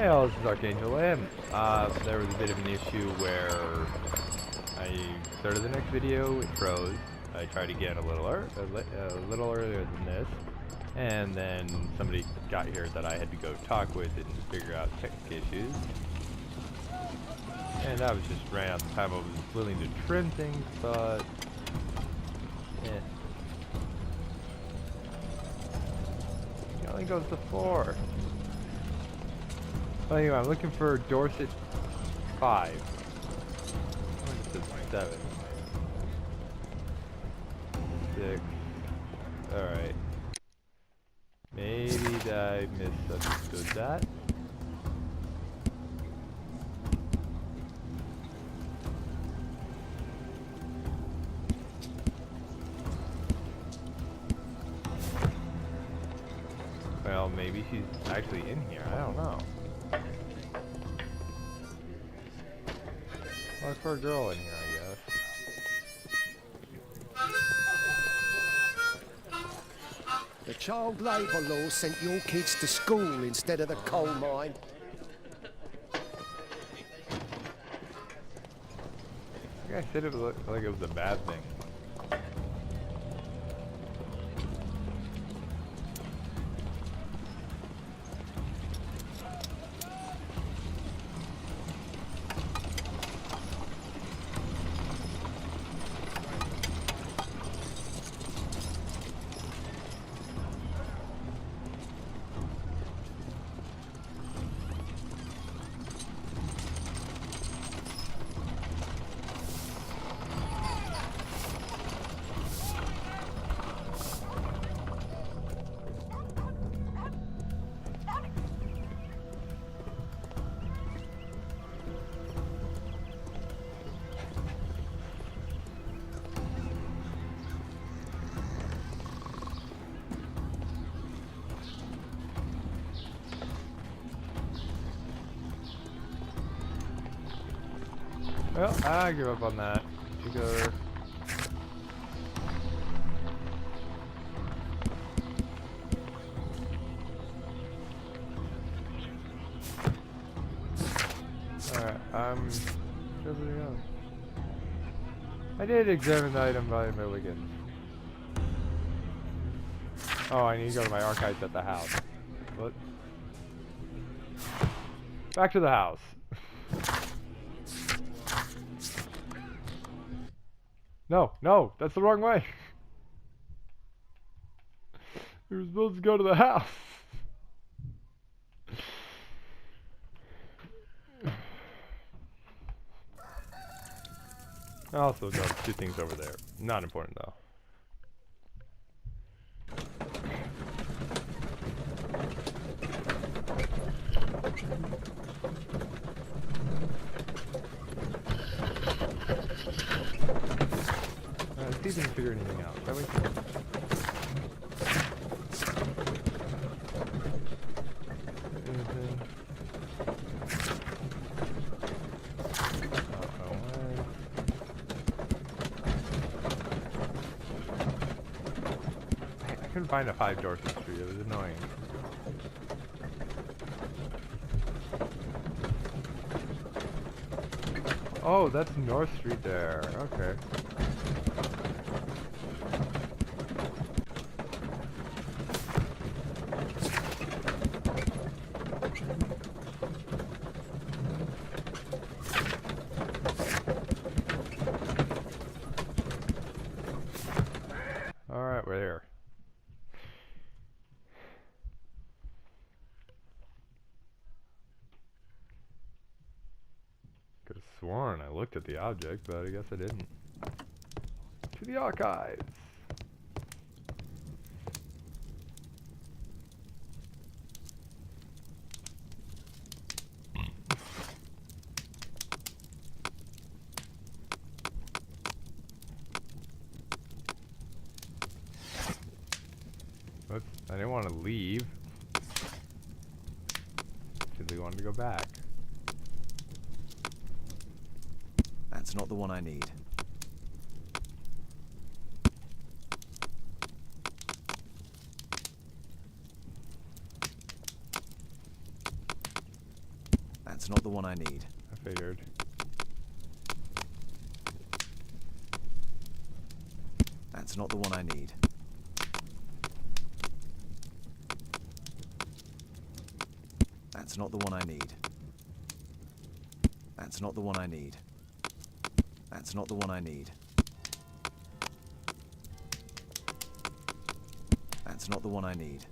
Well, this is Archangel Lamb. There was a bit of an issue where I started the next video, it froze. I tried again a little earlier than this, and then somebody got here that I had to go talk with and figure out tech issues. And that was just ran out of time. I was willing to trim things, but it only goes to 4. Well, anyway, I'm looking for Dorset 5. I think it says 7. 6. Alright. Maybe I misunderstood that. Well, maybe she's actually in here. I don't know. Look for a girl in here, I guess. The child labour law sent your kids to school instead of the coal mine. I said it looked like it was a bad thing. Well, I give up on that. Particular. Alright, everybody else. I did examine the item by Milligan. Oh, I need to go to my archives at the house. What? Back to the house. No, no, that's the wrong way. We were supposed to go to the house. I also noticed 2 things over there. Not important though. Let's see if we can figure anything out, shall we? I couldn't find a 5 Dorset Street, it was annoying. Oh, that's North Street there, okay. Alright, we're here. Could have sworn I looked at the object, but I guess I didn't. To the archives! Oops, I didn't want to leave. Because I wanted to go back. That's not the one I need. That's not the one I need. I figured. That's not the one I need. That's not the one I need. That's not the one I need. That's not the one I need. That's not the one I need.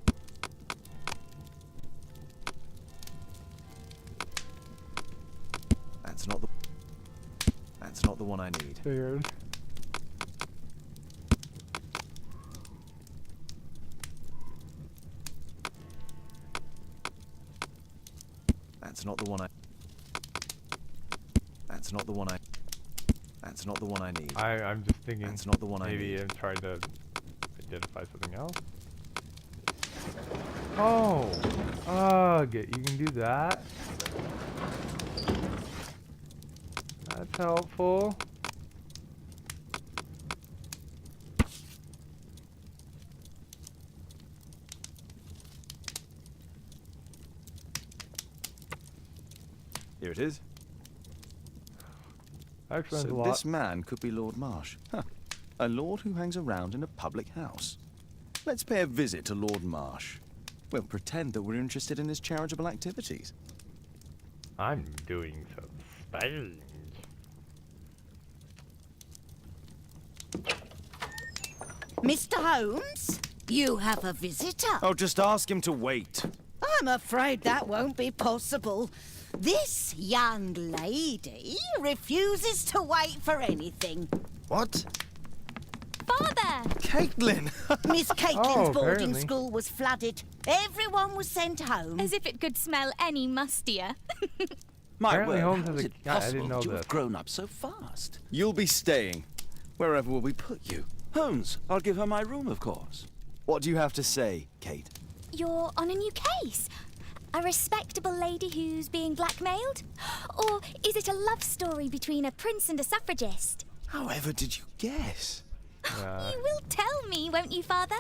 That's not the... That's not the one I need. Figured. That's not the one I... That's not the one I... That's not the one I need. I'm just thinking That's not the one I maybe need. I'm trying to identify something else. Oh! Ugh, you can do that? That's helpful. Here it is. That explains a So lot. this man could be Lord Marsh. Huh. A lord who hangs around in a public house. Let's pay a visit to Lord Marsh. We'll pretend that we're interested in his charitable activities. I'm doing some strange. Mr. Holmes, you have a visitor. Oh, just ask him to wait. I'm afraid that won't be possible. This young lady refuses to wait for anything. What? Father! Caitlin! Miss Caitlin's boarding apparently. school was flooded. Everyone was sent home. As if it could smell any mustier. My Apparently word, Holmes how has is a- it I didn't possible know that you this. have grown up so fast? You'll be staying. Wherever will we put you? Holmes, I'll give her my room, of course. What do you have to say, Kate? You're on a new case. A respectable lady who's being blackmailed? Or is it a love story between a prince and a suffragist? However did you guess? You will tell me, won't you, Father?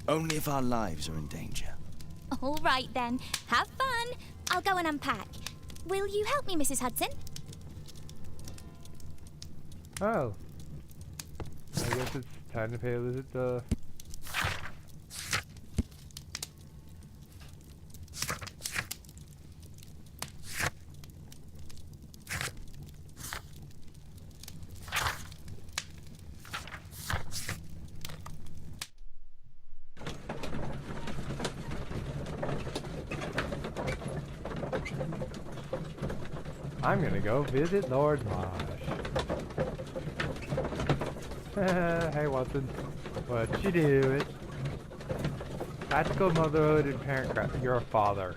Only if our lives are in danger. All right, then. Have fun. I'll go and unpack. Will you help me, Mrs. Hudson? Oh. I guess it's time to pay a visit to... I'm gonna go visit Lord Marsh. Hey Watson, what you doing? Practical motherhood and parentcraft. You're a father.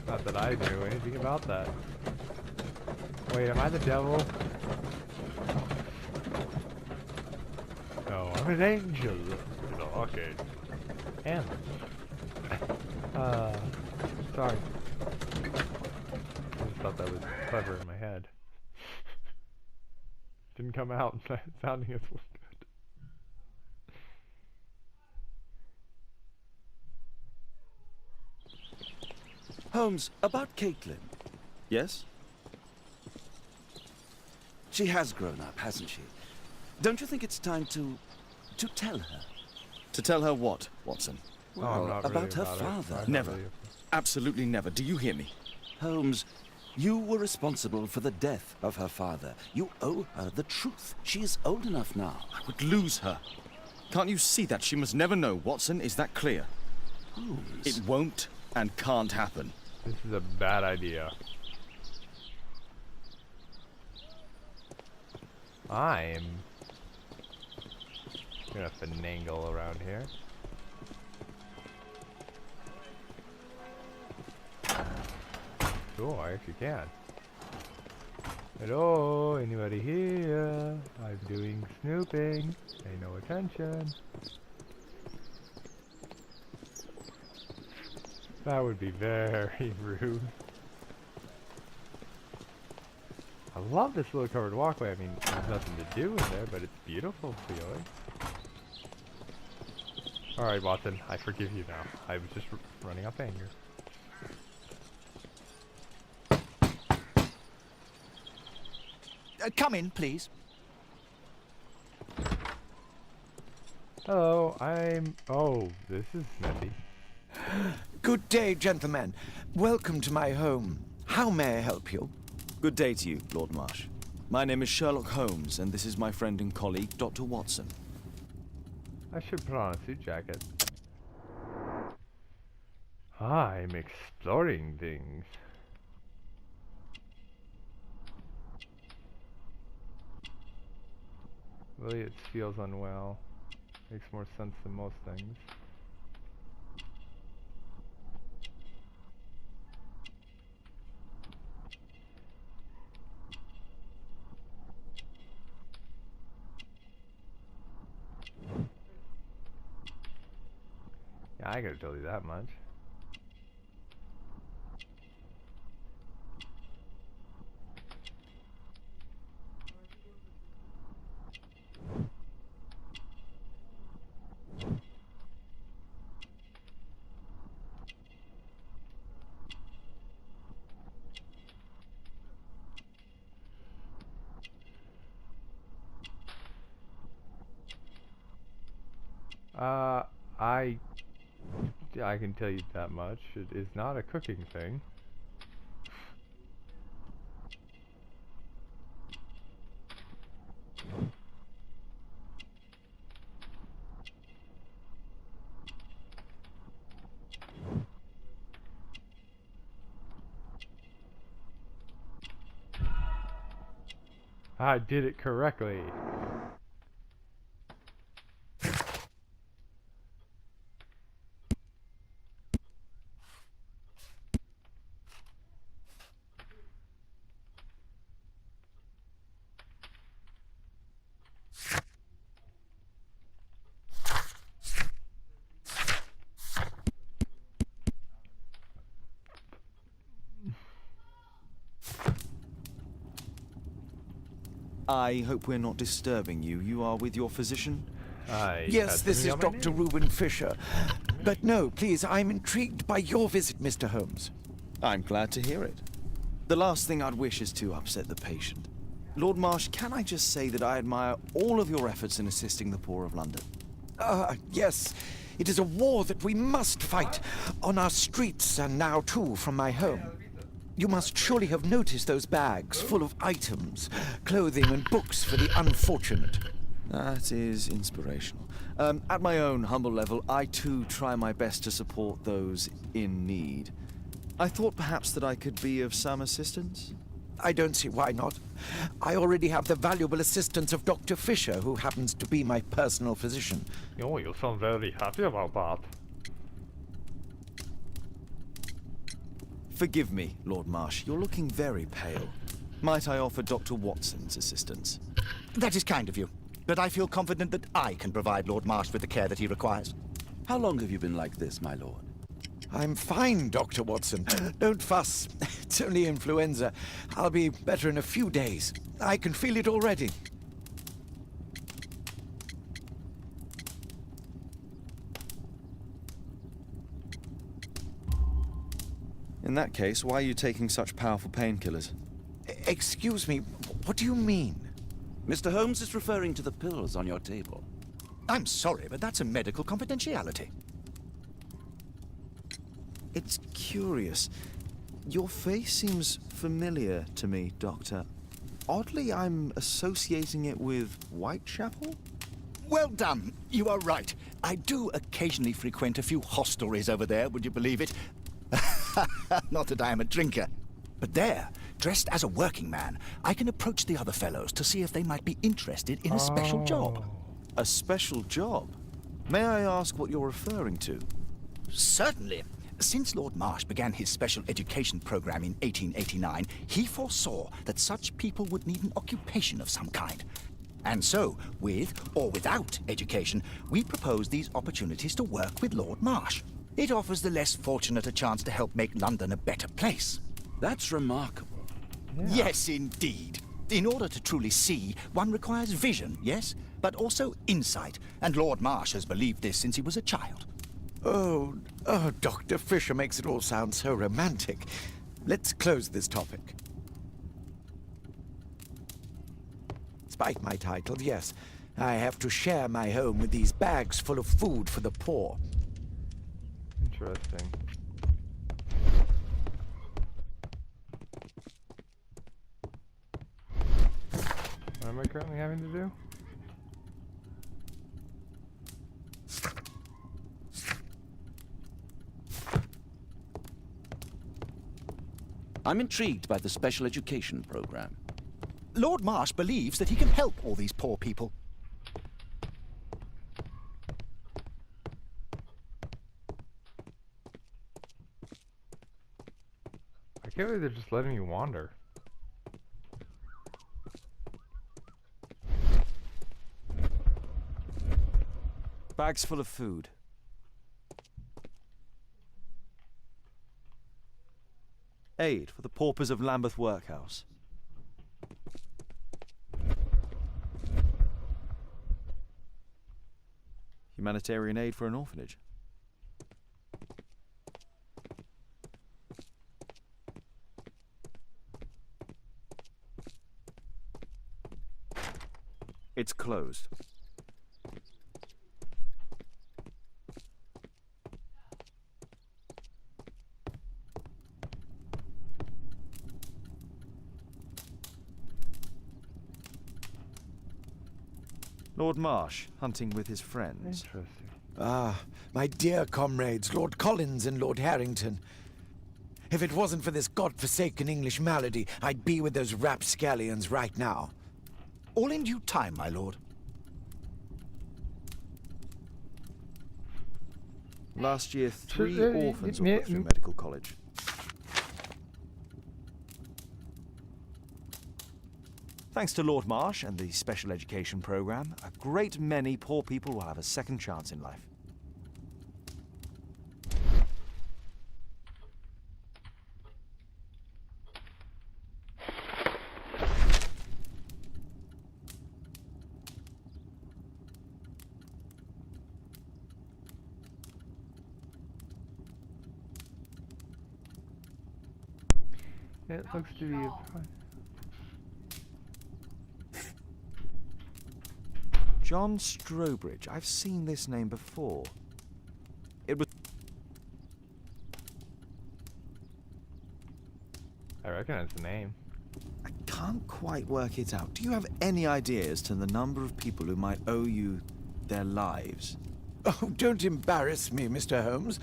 Not that I knew anything about that. Wait, am I the devil? No, I'm an angel. Okay. And sorry. I just thought that was clever in my head. Didn't come out sounding as good. Holmes, about Caitlin. Yes? She has grown up, hasn't she? Don't you think it's time to tell her? To tell her what, Watson? Oh, I'm not really about her it. father. I'm not Never. really- Absolutely never. Do you hear me? Holmes, you were responsible for the death of her father. You owe her the truth. She is old enough now. I would lose her. Can't you see that? She must never know, Watson. Is that clear? Holmes. It won't and can't happen. This is a bad idea. I'm gonna finagle around here. Cool, I actually can. Hello, anybody here? I'm doing snooping. Pay no attention. That would be very rude. I love this little covered walkway. I mean, there's nothing to do in there, but it's beautiful feeling. Alright, Watson, I forgive you now. I was just running off anger. Come in, please. Hello, oh, this is messy. Good day, gentlemen. Welcome to my home. How may I help you? Good day to you, Lord Marsh. My name is Sherlock Holmes, and this is my friend and colleague, Dr. Watson. I should put on a suit jacket. I'm exploring things. William feels unwell. Makes more sense than most things. Yeah, I gotta tell you that much. I can tell you that much. It is not a cooking thing. I did it correctly. I hope we're not disturbing you. You are with your physician? Yes, this is Dr. Reuben Fisher. But no, please, I'm intrigued by your visit, Mr. Holmes. I'm glad to hear it. The last thing I'd wish is to upset the patient. Lord Marsh, can I just say that I admire all of your efforts in assisting the poor of London? Yes. It is a war that we must fight on our streets and now, too, from my home. You must surely have noticed those bags full of items, clothing and books for the unfortunate. That is inspirational. At my own humble level, I too try my best to support those in need. I thought perhaps that I could be of some assistance. I don't see why not. I already have the valuable assistance of Dr. Fisher, who happens to be my personal physician. Oh, you sound very happy about that. Forgive me, Lord Marsh. You're looking very pale. Might I offer Dr. Watson's assistance? That is kind of you, but I feel confident that I can provide Lord Marsh with the care that he requires. How long have you been like this, my lord? I'm fine, Dr. Watson. Don't fuss. It's only influenza. I'll be better in a few days. I can feel it already. In that case, why are you taking such powerful painkillers? Excuse me, what do you mean? Mr. Holmes is referring to the pills on your table. I'm sorry, but that's a medical confidentiality. It's curious. Your face seems familiar to me, Doctor. Oddly, I'm associating it with Whitechapel? Well done. You are right. I do occasionally frequent a few hostelries over there, would you believe it? Not that I am a drinker. But there, dressed as a working man, I can approach the other fellows to see if they might be interested in a special job. A special job? May I ask what you're referring to? Certainly. Since Lord Marsh began his special education program in 1889, he foresaw that such people would need an occupation of some kind. And so, with or without education, we propose these opportunities to work with Lord Marsh. It offers the less fortunate a chance to help make London a better place. That's remarkable. Yeah. Yes, indeed. In order to truly see, one requires vision, yes? But also insight. And Lord Marsh has believed this since he was a child. Oh, Dr. Fisher makes it all sound so romantic. Let's close this topic. Despite my title, yes, I have to share my home with these bags full of food for the poor. Interesting. What am I currently having to do? I'm intrigued by the special education program. Lord Marsh believes that he can help all these poor people. I can't believe they're just letting me wander. Bags full of food. Aid for the paupers of Lambeth Workhouse. Humanitarian aid for an orphanage. It's closed. Lord Marsh, hunting with his friends. Interesting. Ah, my dear comrades, Lord Collins and Lord Harrington. If it wasn't for this godforsaken English malady, I'd be with those rapscallions right now. All in due time, my lord. Last year, 3 Should, orphans were put through medical college. Thanks to Lord Marsh and the special education program, a great many poor people will have a second chance in life. It looks to be a... John Strobridge. I've seen this name before. It was... I recognize the name. I can't quite work it out. Do you have any idea as to the number of people who might owe you their lives? Oh, don't embarrass me, Mr. Holmes.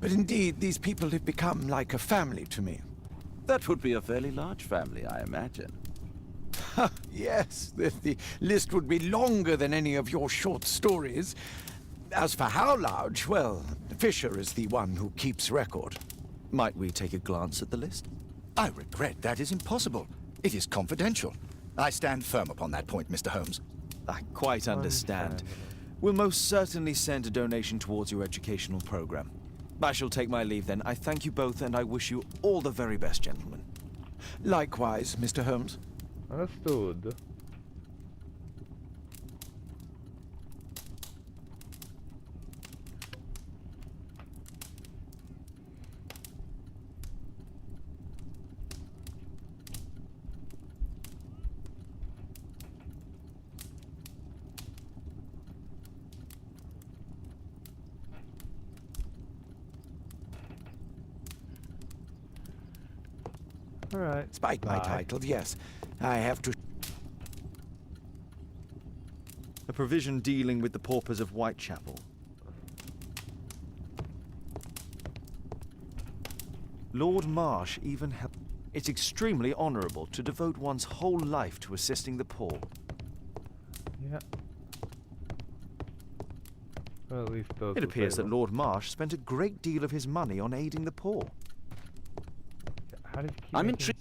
But indeed, these people have become like a family to me. That would be a fairly large family, I imagine. Yes, the list would be longer than any of your short stories. As for how large, well, Fisher is the one who keeps record. Might we take a glance at the list? I regret that is impossible. It is confidential. I stand firm upon that point, Mr. Holmes. I quite understand. We'll most certainly send a donation towards your educational program. I shall take my leave then. I thank you both and I wish you all the very best, gentlemen. Likewise, Mr. Holmes. Understood. All right. Despite my title, yes, I have to... A provision dealing with the paupers of Whitechapel. Lord Marsh even helped... It's extremely honourable to devote one's whole life to assisting the poor. Yeah. Well, at least those. It appears that Lord Marsh spent a great deal of his money on aiding the poor. How did you keep I'm making- intrigued.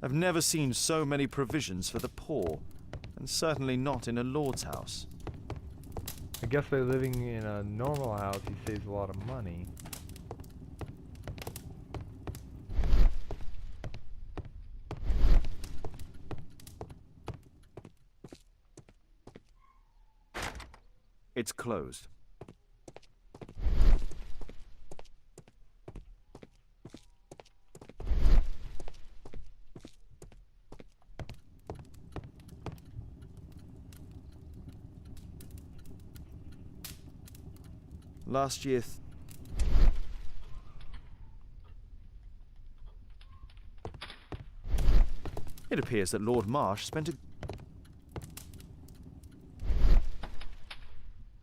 I've never seen so many provisions for the poor, and certainly not in a lord's house. I guess by living in a normal house, he saves a lot of money. It's closed. Last year... It appears that Lord Marsh spent a...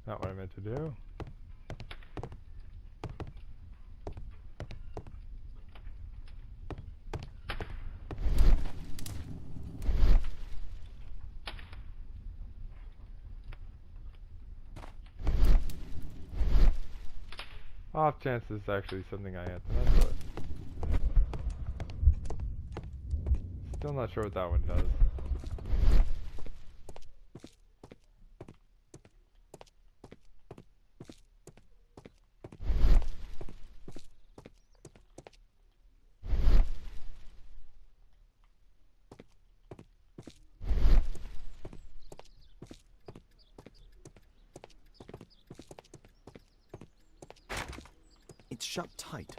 Not what I meant to do. Off chance this is actually something I have to mess with. Still not sure what that one does. It's shut tight.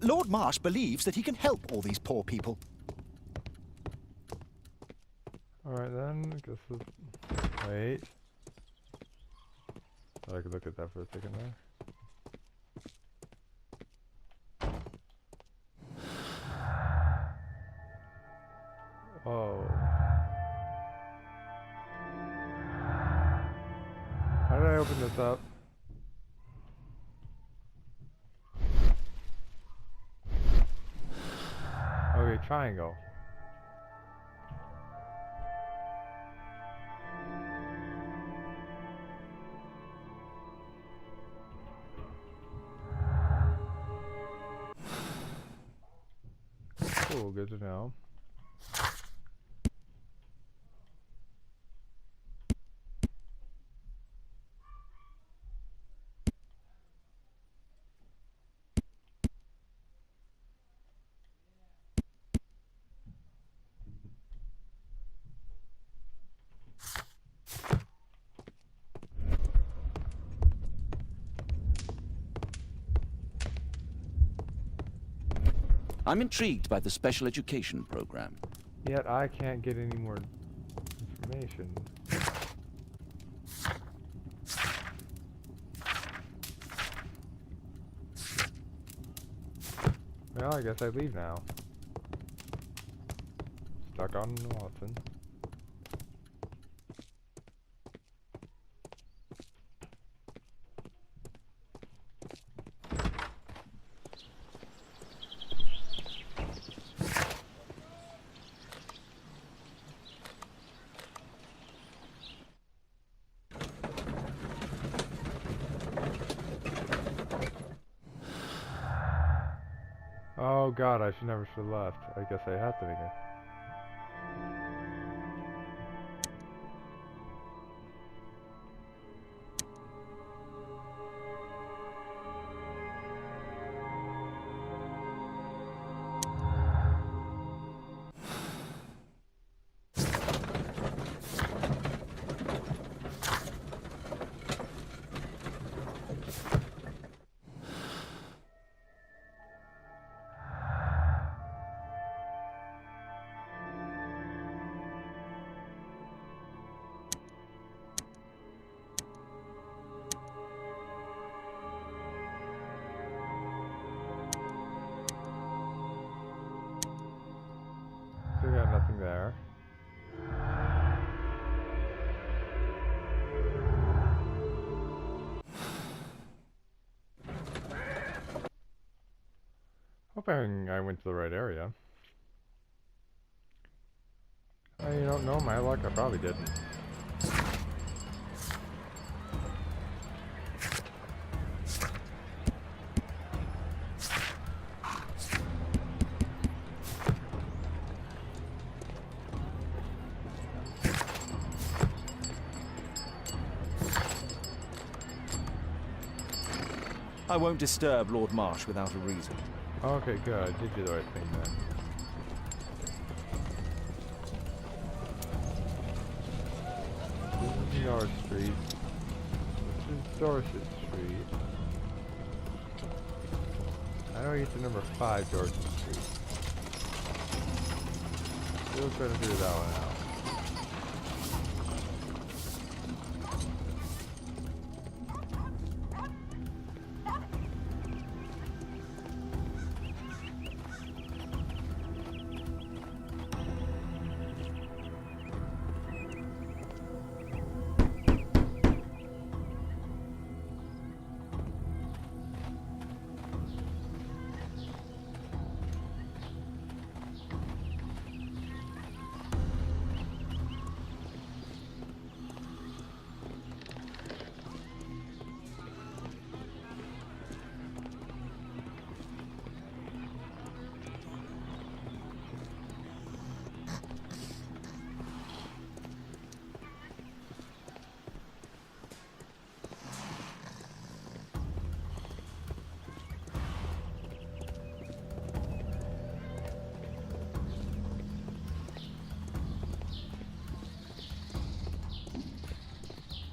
Lord Marsh believes that he can help all these poor people. Alright then, I guess it's... Wait. Thought I could look at that for a second there. Whoa. How did I open this up? Okay, triangle. Cool, good to know. I'm intrigued by the special education program. Yet I can't get any more information. Well, I guess I leave now. Stuck on Watson. Oh god, I never should have left. I guess I had to be here. Still got nothing there. Hoping I went to the right area. You don't know my luck, I probably didn't. I won't disturb Lord Marsh without a reason. Okay, good. I did do the right thing then. This is North Street. This is Dorset Street. How do I get to number 5 Dorset Street? Still trying to figure that one out.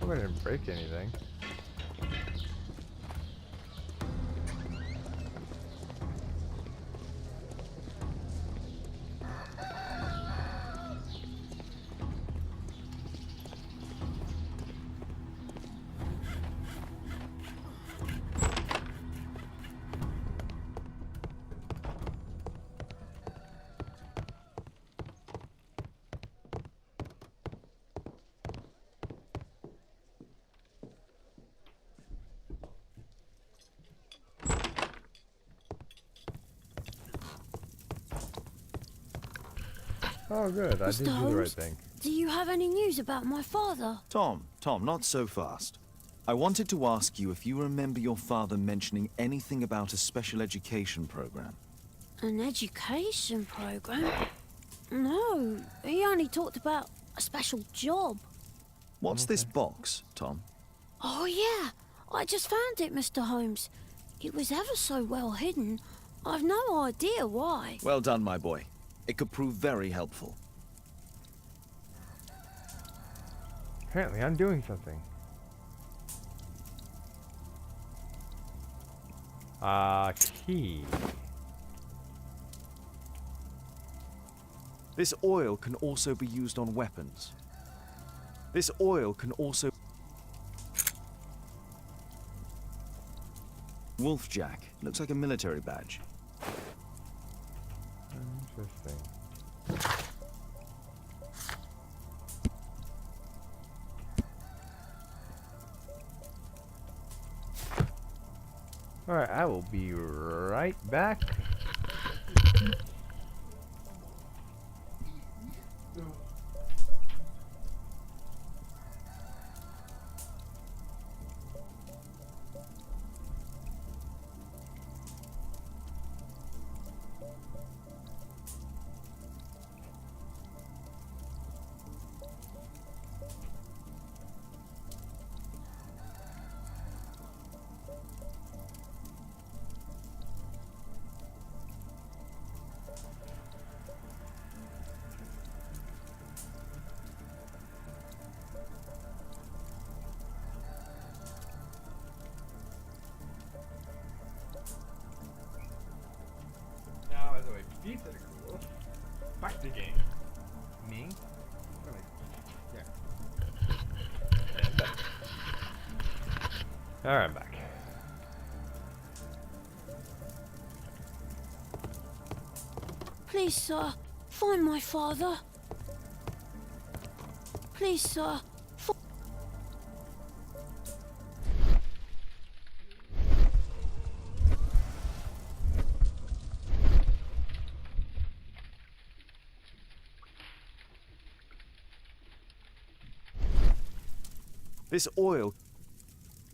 I didn't break anything. Oh, good. I did do the right thing. Do you have any news about my father? Tom, not so fast. I wanted to ask you if you remember your father mentioning anything about a special education program. An education program? No, he only talked about a special job. What's this box, Tom? Oh yeah, I just found it, Mr. Holmes. It was ever so well hidden. I've no idea why. Well done, my boy. It could prove very helpful. Apparently, I'm doing something. Key. This oil can also be used on weapons. This oil can also... Wolfjack. Looks like a military badge. Interesting. Alright, I will be right back. Now, as I beat the cool, back the game. Me? Yeah. Alright, I'm back. Please, sir, find my father. Please, sir.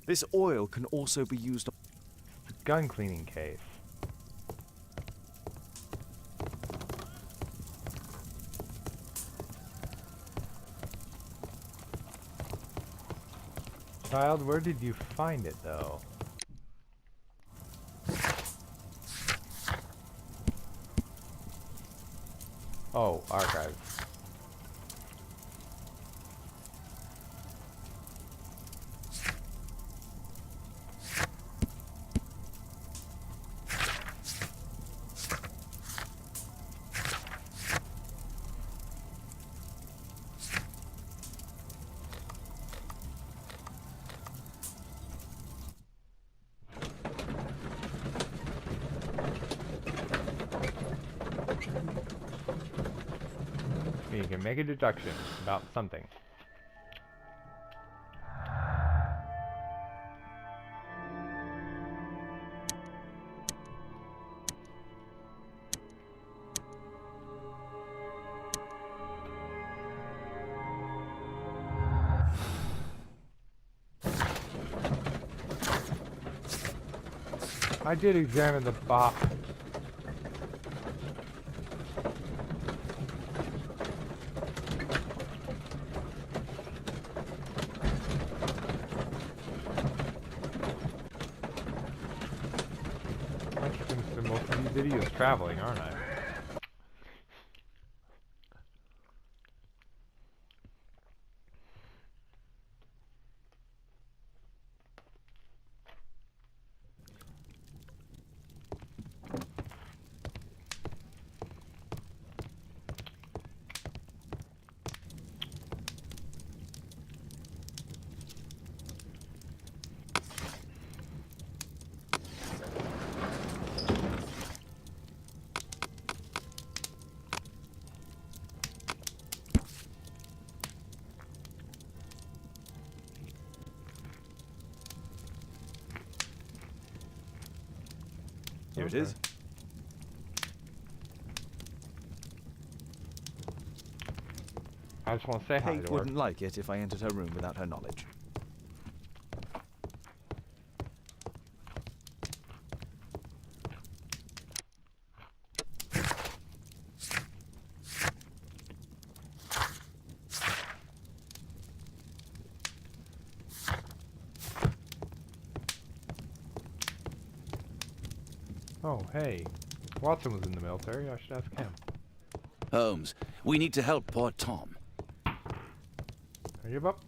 This oil can also be used on... Gun cleaning case. Child, where did you find it, though? Oh, archives. You can make a deduction about something. I did examine the box. I'm just gonna spend most of these videos traveling, aren't I? Here it is. I just want to say hi Kate to her. wouldn't like it if I entered her room without her knowledge. Oh, hey. Watson was in the military. I should ask him. Holmes, we need to help poor Tom. Are you up?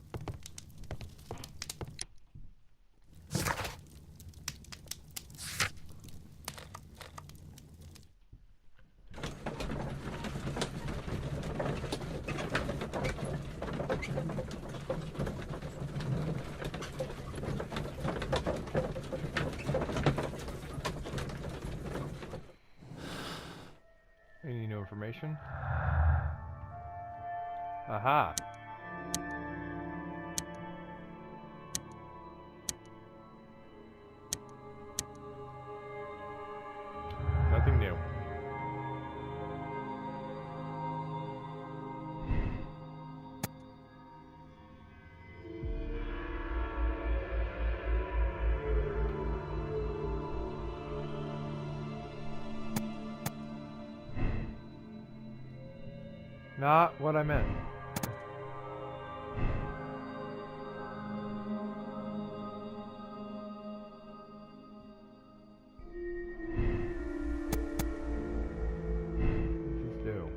Any new information? Aha! Nothing new. Not what I meant. This is new.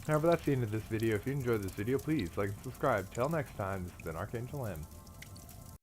Alright, but that's the end of this video. If you enjoyed this video, please like and subscribe. Till next time, this has been Archangel M.